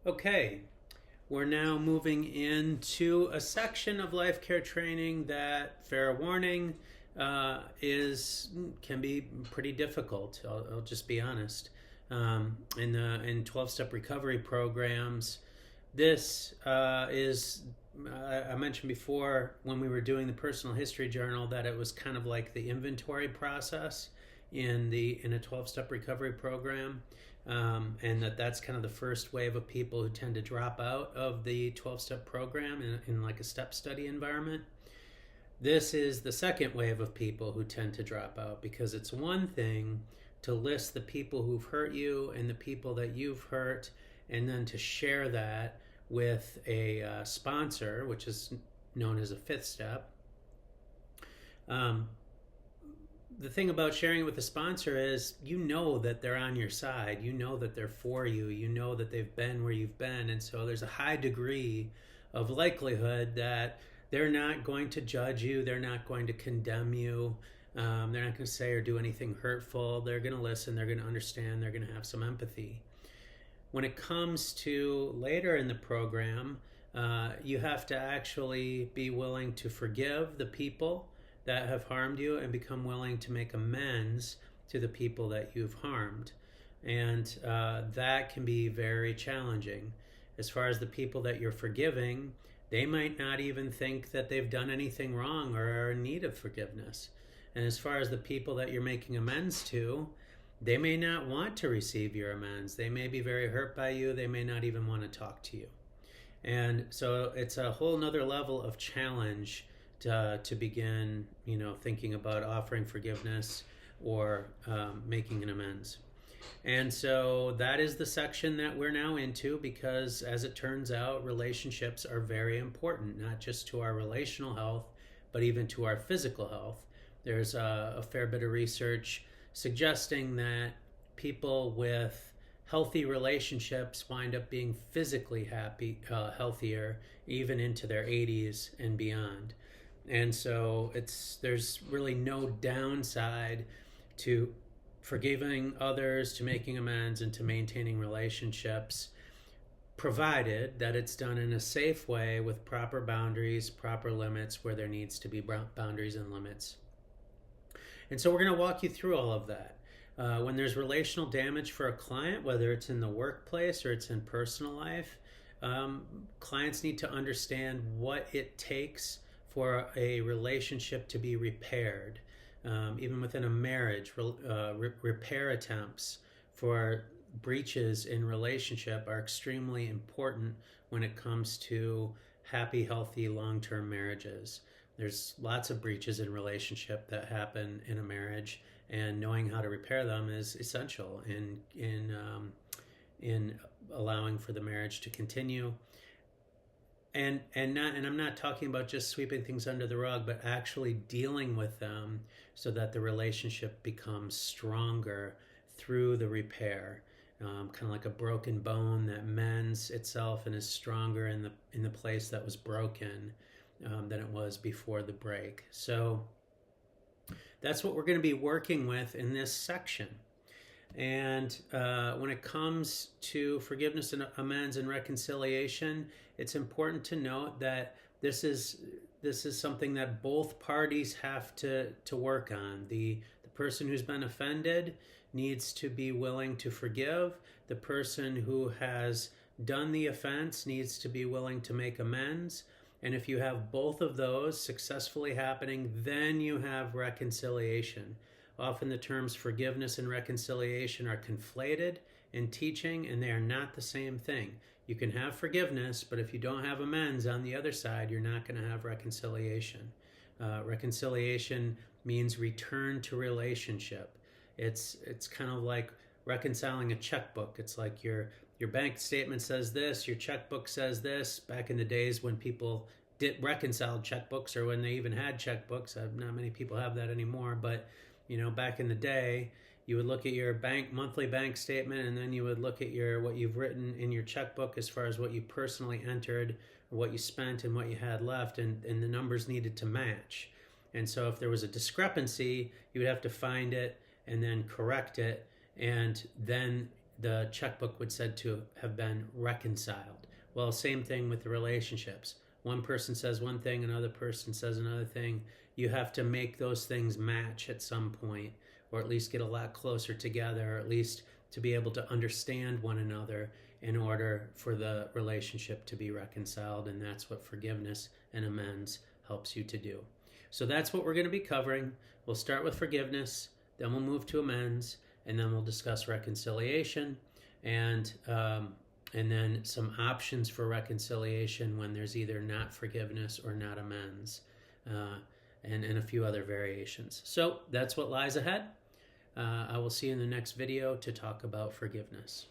Okay, we're now moving into a section of life care training that, fair warning, is can be pretty difficult. I'll just be honest. In 12-step recovery programs, this is I mentioned before when we were doing the personal history journal that it was kind of like the inventory process in a 12-step recovery program, and that's kind of the first wave of people who tend to drop out of the 12-step program in like a step study environment. This is the second wave of people who tend to drop out, because it's one thing to list the people who've hurt you and the people that you've hurt, and then to share that with a sponsor, which is known as a fifth step. The thing about sharing it with a sponsor is you know that they're on your side, you know that they're for you, you know that they've been where you've been, and so there's a high degree of likelihood that they're not going to judge you, they're not going to condemn you, they're not going to say or do anything hurtful. They're going to listen, they're going to understand, they're going to have some empathy. When it comes to later in the program, you have to actually be willing to forgive the people that have harmed you and become willing to make amends to the people that you've harmed. And that can be very challenging. As far as the people that you're forgiving, they might not even think that they've done anything wrong or are in need of forgiveness. And as far as the people that you're making amends to, they may not want to receive your amends. They may be very hurt by you. They may not even want to talk to you. And so it's a whole nother level of challenge to begin, thinking about offering forgiveness or making an amends. And so that is the section that we're now into, because as it turns out, relationships are very important, not just to our relational health, but even to our physical health. There's a fair bit of research suggesting that people with healthy relationships wind up being physically healthier, even into their 80s and beyond. And so there's really no downside to forgiving others, to making amends, and to maintaining relationships, provided that it's done in a safe way with proper boundaries, proper limits where there needs to be boundaries and limits. And so we're going to walk you through all of that. When there's relational damage for a client, whether it's in the workplace or it's in personal life, clients need to understand what it takes for a relationship to be repaired. Even within a marriage, repair attempts for breaches in relationship are extremely important when it comes to happy, healthy, long-term marriages. There's lots of breaches in relationship that happen in a marriage, and knowing how to repair them is essential in allowing for the marriage to continue. And I'm not talking about just sweeping things under the rug, but actually dealing with them so that the relationship becomes stronger through the repair. Kind of like a broken bone that mends itself and is stronger in the place that was broken than it was before the break. So that's what we're going to be working with in this section. And when it comes to forgiveness and amends and reconciliation, it's important to note that this is something that both parties have to work on. The person who's been offended needs to be willing to forgive. The person who has done the offense needs to be willing to make amends. And if you have both of those successfully happening, then you have reconciliation. Often the terms forgiveness and reconciliation are conflated in teaching, and they are not the same thing. You can have forgiveness, but if you don't have amends on the other side, you're not going to have reconciliation. Reconciliation means return to relationship. It's kind of like reconciling a checkbook. It's like your bank statement says this, your checkbook says this. Back in the days when people reconciled checkbooks, or when they even had checkbooks, not many people have that anymore, but back in the day, you would look at your monthly bank statement, and then you would look at what you've written in your checkbook as far as what you personally entered, or what you spent and what you had left, and the numbers needed to match. And so if there was a discrepancy, you would have to find it and then correct it, and then the checkbook would said to have been reconciled. Well, same thing with the relationships. One person says one thing, another person says another thing. You have to make those things match at some point, or at least get a lot closer together, or at least to be able to understand one another in order for the relationship to be reconciled. And that's what forgiveness and amends helps you to do. So that's what we're going to be covering. We'll start with forgiveness, then we'll move to amends, and then we'll discuss reconciliation, and then some options for reconciliation when there's either not forgiveness or not amends, and a few other variations. So that's what lies ahead. I will see you in the next video to talk about forgiveness.